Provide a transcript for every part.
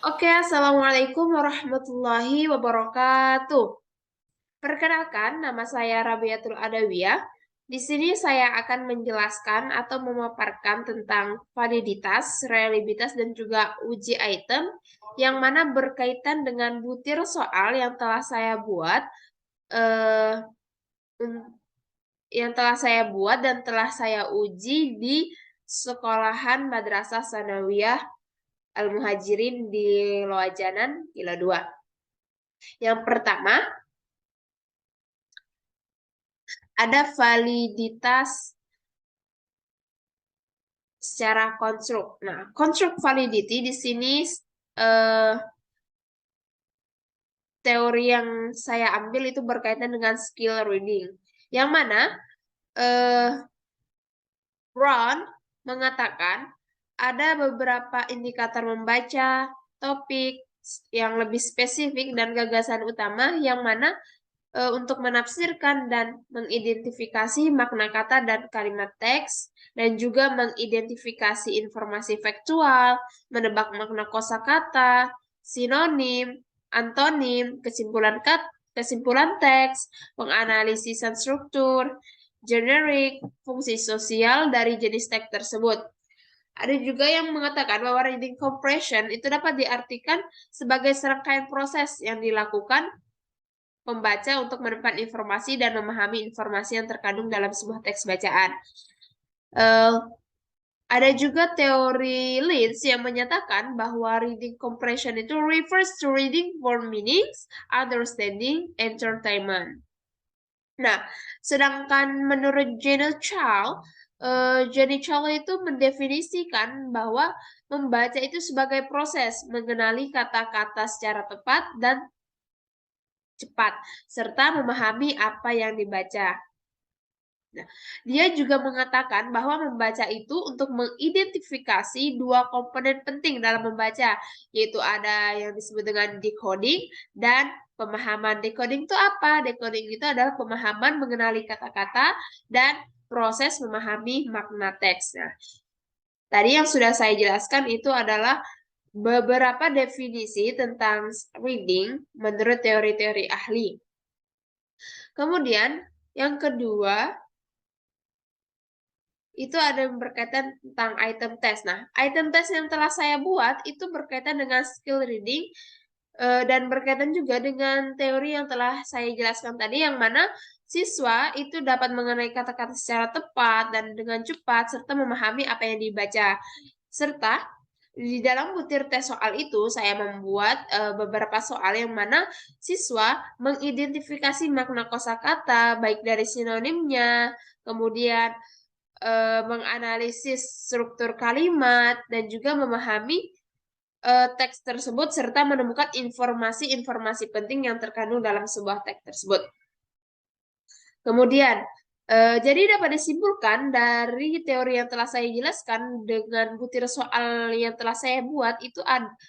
Oke, Assalamualaikum warahmatullahi wabarakatuh. Perkenalkan, nama saya Rabiatul Adawiyah. Di sini saya akan menjelaskan atau memaparkan tentang validitas, reliabilitas, dan juga uji item yang mana berkaitan dengan butir soal yang telah saya buat, eh, un- dan telah saya uji di sekolahan Madrasah Sanawiyah Al-Muhajirin di Loajanan, Kilo 2. Yang pertama, ada validitas secara konstruk. Nah, konstruk validity di sini eh, teori yang saya ambil itu berkaitan dengan skill reading. Yang mana eh, Brown mengatakan ada beberapa indikator membaca, topik yang lebih spesifik dan gagasan utama yang mana untuk menafsirkan dan mengidentifikasi makna kata dan kalimat teks, dan juga mengidentifikasi informasi faktual, menebak makna kosakata, sinonim, antonim, kesimpulan teks, penganalisisan struktur, generik, fungsi sosial dari jenis teks tersebut. Ada juga yang mengatakan bahwa reading comprehension itu dapat diartikan sebagai serangkaian proses yang dilakukan pembaca untuk menemukan informasi dan memahami informasi yang terkandung dalam sebuah teks bacaan. Eh, ada juga teori Leeds yang menyatakan bahwa reading comprehension itu refers to reading for meanings, understanding, entertainment. Nah, sedangkan menurut Jenny Chow itu mendefinisikan bahwa membaca itu sebagai proses mengenali kata-kata secara tepat dan cepat, serta memahami apa yang dibaca. Nah, dia juga mengatakan bahwa membaca itu untuk mengidentifikasi dua komponen penting dalam membaca, yaitu ada yang disebut dengan decoding dan pemahaman. Decoding itu apa? Decoding itu adalah pemahaman mengenali kata-kata dan proses memahami makna teks. Nah, tadi yang sudah saya jelaskan itu adalah beberapa definisi tentang reading menurut teori-teori ahli. Kemudian, yang kedua, itu ada yang berkaitan tentang item test. Nah, item test yang telah saya buat itu berkaitan dengan skill reading dan berkaitan juga dengan teori yang telah saya jelaskan tadi, yang mana siswa itu dapat mengenai kata-kata secara tepat dan dengan cepat, serta memahami apa yang dibaca. Serta di dalam butir tes soal itu, saya membuat beberapa soal yang mana siswa mengidentifikasi makna kosakata, baik dari sinonimnya, kemudian menganalisis struktur kalimat, dan juga memahami teks tersebut, serta menemukan informasi-informasi penting yang terkandung dalam sebuah teks tersebut. Kemudian, jadi dapat disimpulkan dari teori yang telah saya jelaskan dengan butir soal yang telah saya buat itu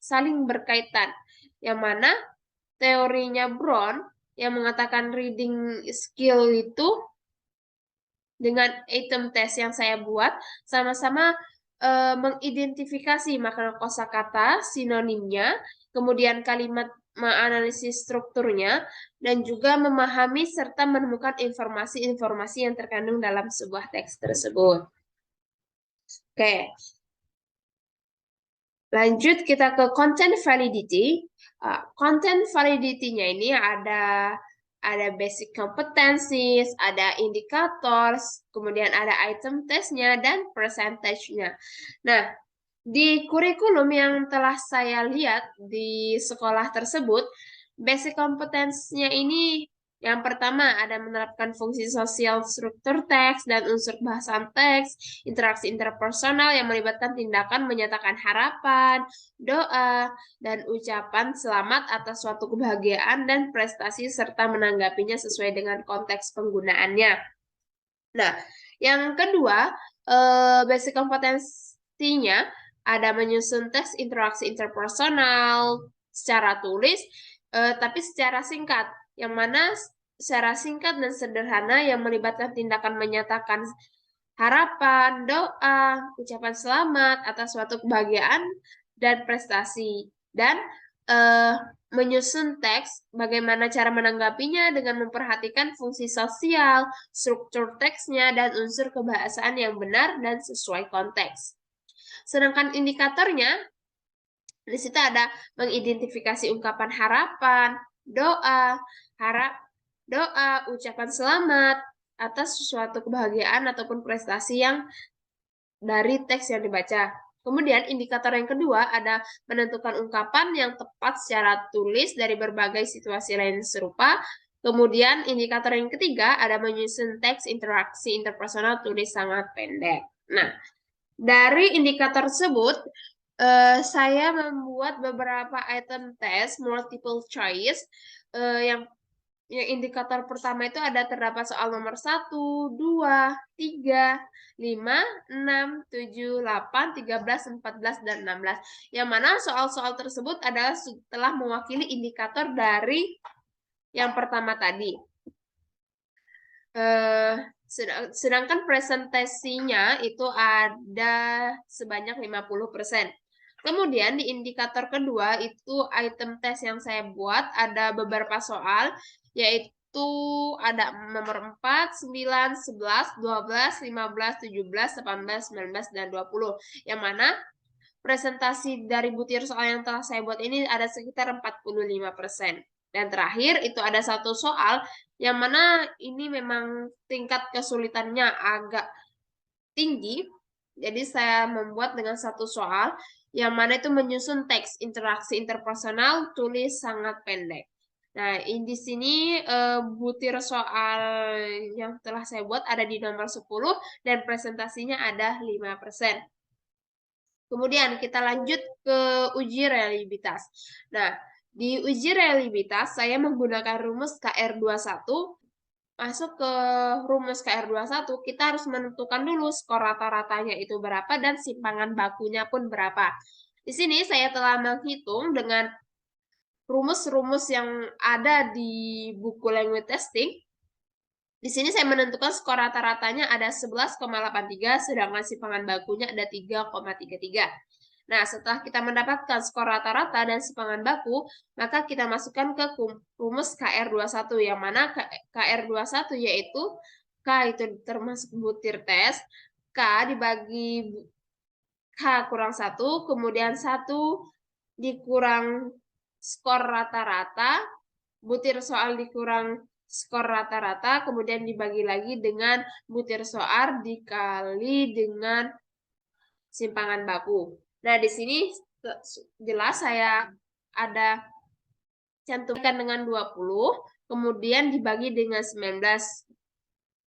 saling berkaitan. Yang mana teorinya Brown yang mengatakan reading skill itu dengan item test yang saya buat sama-sama mengidentifikasi makna kosakata, sinonimnya, kemudian kalimat menganalisis strukturnya, dan juga memahami serta menemukan informasi-informasi yang terkandung dalam sebuah teks tersebut. Oke, lanjut kita ke content validity. Content validity-nya ini ada basic competencies, ada indicators, kemudian ada item testnya dan percentage-nya. Nah, di kurikulum yang telah saya lihat di sekolah tersebut, basic competence-nya ini yang pertama ada menerapkan fungsi sosial struktur teks dan unsur bahasan teks, interaksi interpersonal yang melibatkan tindakan menyatakan harapan, doa, dan ucapan selamat atas suatu kebahagiaan dan prestasi serta menanggapinya sesuai dengan konteks penggunaannya. Nah, yang kedua, basic kompetensinya ada menyusun teks interaksi interpersonal secara tulis, tapi secara singkat, yang mana secara singkat dan sederhana yang melibatkan tindakan menyatakan harapan, doa, ucapan selamat atas suatu kebahagiaan dan prestasi. Dan menyusun teks, bagaimana cara menanggapinya dengan memperhatikan fungsi sosial, struktur teksnya, dan unsur kebahasaan yang benar dan sesuai konteks. Sedangkan indikatornya, di situ ada mengidentifikasi ungkapan harapan, doa, ucapan selamat atas sesuatu kebahagiaan ataupun prestasi yang dari teks yang dibaca. Kemudian indikator yang kedua ada menentukan ungkapan yang tepat secara tulis dari berbagai situasi lain serupa. Kemudian indikator yang ketiga ada menyusun teks interaksi interpersonal tulis sangat pendek. Nah, dari indikator tersebut, saya membuat beberapa item test multiple choice yang indikator pertama itu ada terdapat soal nomor 1, 2, 3, 5, 6, 7, 8, 13, 14, dan 16. Yang mana soal-soal tersebut adalah telah mewakili indikator dari yang pertama tadi. Sedangkan presentasinya itu ada sebanyak 50%. Kemudian di indikator kedua itu item test yang saya buat ada beberapa soal, yaitu ada nomor 4, 9, 11, 12, 15, 17, 18, 19, dan 20. Yang mana presentasi dari butir soal yang telah saya buat ini ada sekitar 45%. Dan terakhir itu ada satu soal yang mana ini memang tingkat kesulitannya agak tinggi. Jadi saya membuat dengan satu soal yang mana itu menyusun teks interaksi interpersonal tulis sangat pendek. Nah, di sini butir soal yang telah saya buat ada di nomor 10 dan presentasinya ada 5%. Kemudian kita lanjut ke uji reliabilitas. Nah, di uji reliabilitas saya menggunakan rumus KR21. Masuk ke rumus KR21, kita harus menentukan dulu skor rata-ratanya itu berapa dan simpangan bakunya pun berapa. Di sini saya telah menghitung dengan rumus-rumus yang ada di buku language testing. Di sini saya menentukan skor rata-ratanya ada 11,83, sedangkan simpangan bakunya ada 3,33. Nah, setelah kita mendapatkan skor rata-rata dan simpangan baku, maka kita masukkan ke rumus KR21, yang mana KR21 yaitu K itu termasuk butir tes, K dibagi K kurang 1, kemudian 1 dikurang skor rata-rata, butir soal dikurang skor rata-rata, kemudian dibagi lagi dengan butir soal dikali dengan simpangan baku. Nah, di sini jelas saya ada cantumkan dengan 20, kemudian dibagi dengan 19.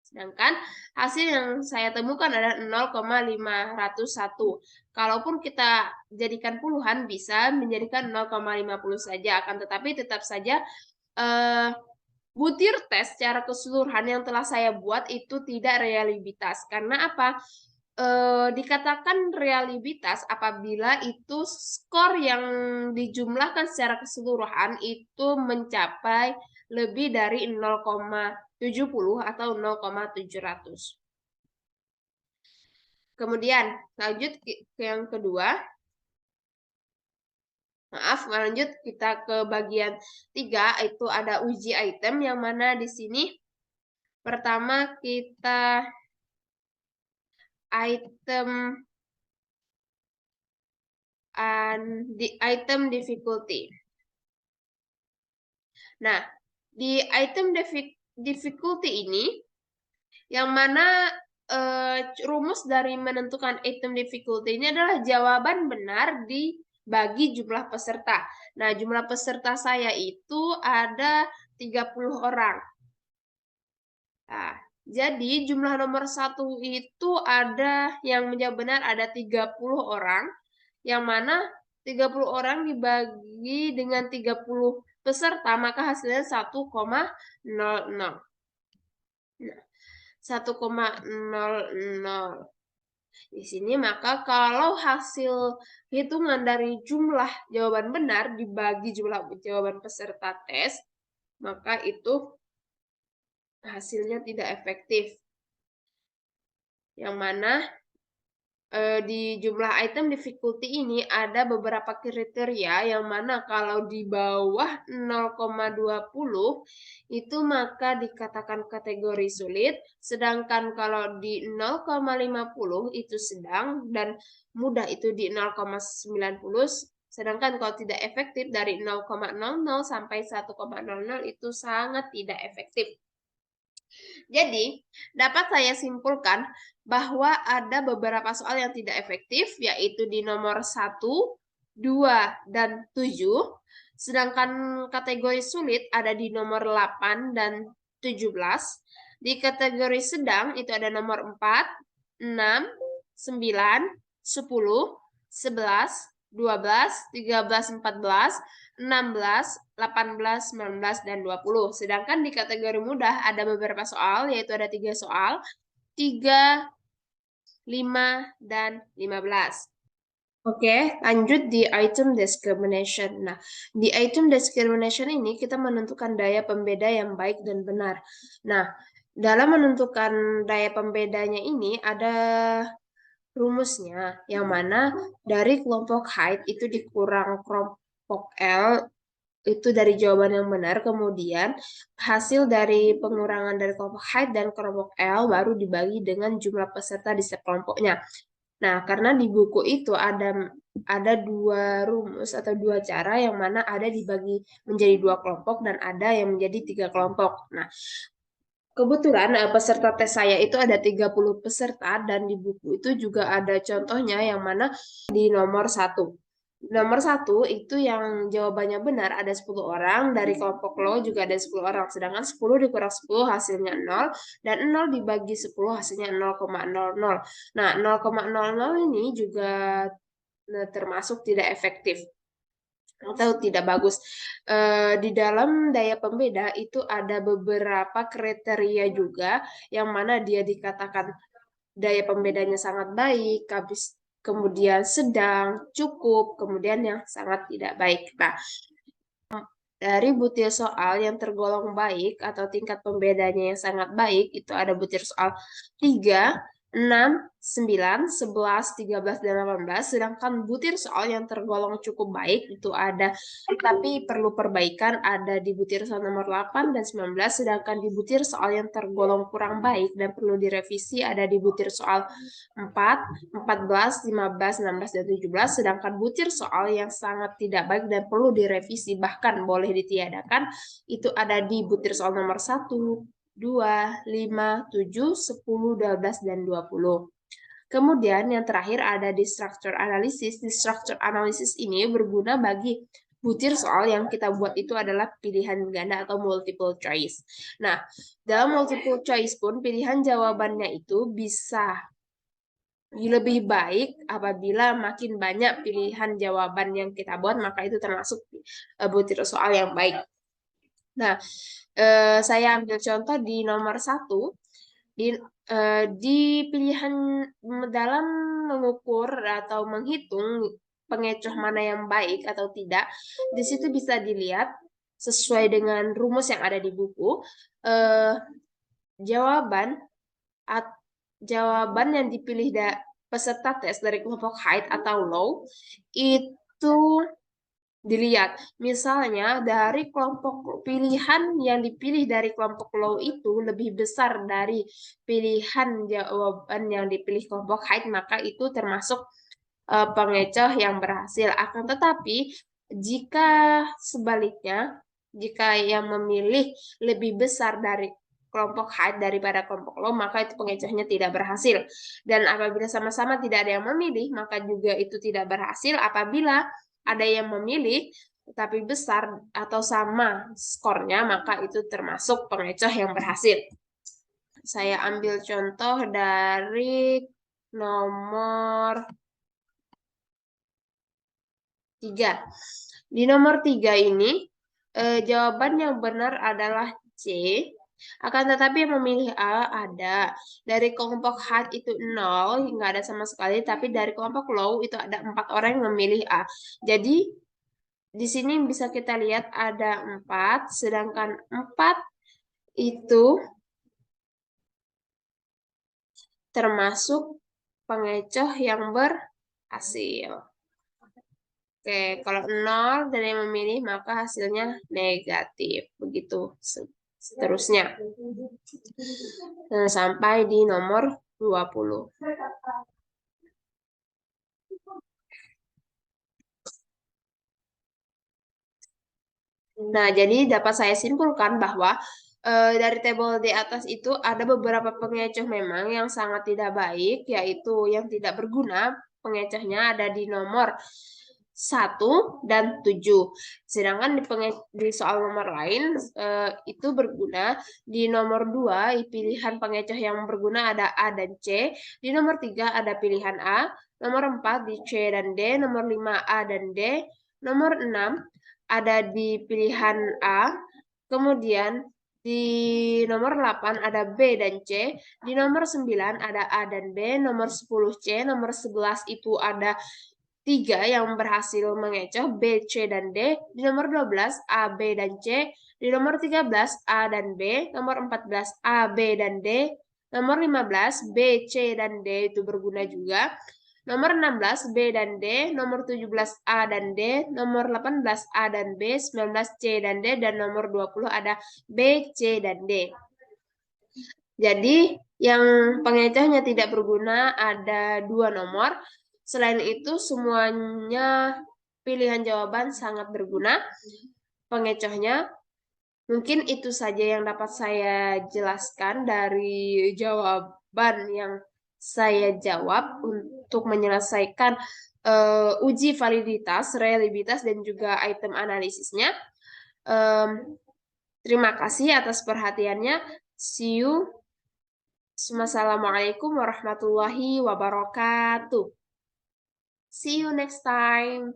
Sedangkan hasil yang saya temukan adalah 0,501. Kalaupun kita jadikan puluhan, bisa menjadikan 0,50 saja. Akan tetapi tetap saja butir tes secara keseluruhan yang telah saya buat itu tidak reliabilitas. Karena apa? Dikatakan reliabilitas apabila itu skor yang dijumlahkan secara keseluruhan itu mencapai lebih dari 0,70 atau 0,700. Kemudian lanjut ke yang kedua. Maaf, lanjut kita ke bagian 3, itu ada uji item yang mana di sini pertama kita item difficulty. Nah, di item difficulty ini yang mana rumus dari menentukan item difficulty ini adalah jawaban benar dibagi jumlah peserta. Nah, jumlah peserta saya itu ada 30 orang. Nah, jadi jumlah nomor 1 itu ada yang menjawab benar ada 30 orang, yang mana 30 orang dibagi dengan 30 peserta, maka hasilnya 1,00. Nah, 1,00. Di sini maka kalau hasil hitungan dari jumlah jawaban benar dibagi jumlah jawaban peserta tes, maka itu hasilnya tidak efektif. Yang mana di jumlah item difficulty ini ada beberapa kriteria yang mana kalau di bawah 0,20 itu maka dikatakan kategori sulit, sedangkan kalau di 0,50 itu sedang dan mudah itu di 0,90, sedangkan kalau tidak efektif dari 0,00 sampai 1,00 itu sangat tidak efektif. Jadi, dapat saya simpulkan bahwa ada beberapa soal yang tidak efektif, yaitu di nomor 1, 2, dan 7. Sedangkan kategori sulit ada di nomor 8 dan 17. Di kategori sedang itu ada nomor 4, 6, 9, 10, 11, 12, 13, 14, 16, 18, 19, dan 20. Sedangkan di kategori mudah ada beberapa soal, yaitu ada 3 soal, 3, 5, dan 15. Oke, lanjut di item discrimination. Nah, di item discrimination ini kita menentukan daya pembeda yang baik dan benar. Nah, dalam menentukan daya pembedanya ini ada rumusnya, yang mana dari kelompok height itu dikurang kelompok L itu dari jawaban yang benar, kemudian hasil dari pengurangan dari kelompok height dan kelompok L baru dibagi dengan jumlah peserta di setiap kelompoknya. Nah, karena di buku itu ada 2 rumus atau 2 cara yang mana ada dibagi menjadi 2 kelompok dan ada yang menjadi 3 kelompok. Nah, kebetulan peserta tes saya itu ada 30 peserta dan di buku itu juga ada contohnya yang mana di nomor 1. Nomor 1 itu yang jawabannya benar ada 10 orang, dari kelompok lo juga ada 10 orang, sedangkan 10 dikurang 10 hasilnya 0, dan 0 dibagi 10 hasilnya 0,00. Nah, 0,00 ini juga termasuk tidak efektif atau tidak bagus. Di dalam daya pembeda itu ada beberapa kriteria juga yang mana dia dikatakan daya pembedanya sangat baik, habis kemudian sedang, cukup, kemudian yang sangat tidak baik. Nah, dari butir soal yang tergolong baik atau tingkat pembedanya yang sangat baik itu ada butir soal 3, 6, 9, 11, 13, dan 18. Sedangkan butir soal yang tergolong cukup baik itu ada, tapi perlu perbaikan ada di butir soal nomor 8 dan 19. Sedangkan di butir soal yang tergolong kurang baik dan perlu direvisi ada di butir soal 4, 14, 15, 16, dan 17. Sedangkan butir soal yang sangat tidak baik dan perlu direvisi bahkan boleh ditiadakan itu ada di butir soal nomor 1, 2, 5, 7, 10, 12, dan 20. Kemudian yang terakhir ada di structure analysis. Di structure analysis ini berguna bagi butir soal yang kita buat itu adalah pilihan ganda atau multiple choice. Nah, dalam multiple choice pun pilihan jawabannya itu bisa lebih baik apabila makin banyak pilihan jawaban yang kita buat, maka itu termasuk butir soal yang baik. Nah, saya ambil contoh di nomor 1. Di pilihan dalam mengukur atau menghitung pengecoh mana yang baik atau tidak, di situ bisa dilihat sesuai dengan rumus yang ada di buku, jawaban yang dipilih peserta tes dari kelompok height atau low itu dilihat. Misalnya dari kelompok pilihan yang dipilih dari kelompok low itu lebih besar dari pilihan jawaban yang dipilih kelompok height, maka itu termasuk pengecoh yang berhasil. Akan tetapi jika sebaliknya, jika yang memilih lebih besar dari kelompok height daripada kelompok low, maka itu pengecohnya tidak berhasil. Dan apabila sama-sama tidak ada yang memilih, maka juga itu tidak berhasil. Apabila ada yang memilih tetapi besar atau sama skornya, maka itu termasuk pengecoh yang berhasil. Saya ambil contoh dari nomor 3. Di nomor 3 ini, jawaban yang benar adalah C. Akan tetapi yang memilih A ada. Dari kelompok height itu 0, nggak ada sama sekali. Tapi dari kelompok low itu ada 4 orang yang memilih A. Jadi, di sini bisa kita lihat ada 4, sedangkan 4 itu termasuk pengecoh yang berhasil. Oke, kalau 0 dan yang memilih maka hasilnya negatif. Begitu seterusnya. Nah, sampai di nomor 20. Nah, jadi dapat saya simpulkan bahwa dari tabel di atas itu ada beberapa pengecoh memang yang sangat tidak baik, yaitu yang tidak berguna. Pengecohnya ada di nomor 1 dan 7. Sedangkan di soal nomor lain itu berguna. Di nomor 2, pilihan pengecoh yang berguna ada A dan C. Di nomor 3 ada pilihan A. Nomor 4 di C dan D. Nomor 5 A dan D. Nomor 6 ada di pilihan A. Kemudian di nomor 8 ada B dan C. Di nomor 9 ada A dan B. Nomor 10 C. Nomor 11 itu ada 3 yang berhasil mengecoh B, C, dan D. Di nomor 12 A, B, dan C. Di nomor 13 A dan B. Nomor 14 A, B, dan D. Nomor 15 B, C, dan D itu berguna juga. Nomor 16 B dan D. Nomor 17 A dan D. Nomor 18 A dan B. 19 C dan D. Dan nomor 20 ada B, C, dan D. Jadi yang pengecohnya tidak berguna ada 2 nomor. Selain itu semuanya pilihan jawaban sangat berguna. Pengecohnya mungkin itu saja yang dapat saya jelaskan dari jawaban yang saya jawab untuk menyelesaikan uji validitas, reliabilitas, dan juga item analisisnya. Terima kasih atas perhatiannya. See you. Wassalamualaikum warahmatullahi wabarakatuh. See you next time.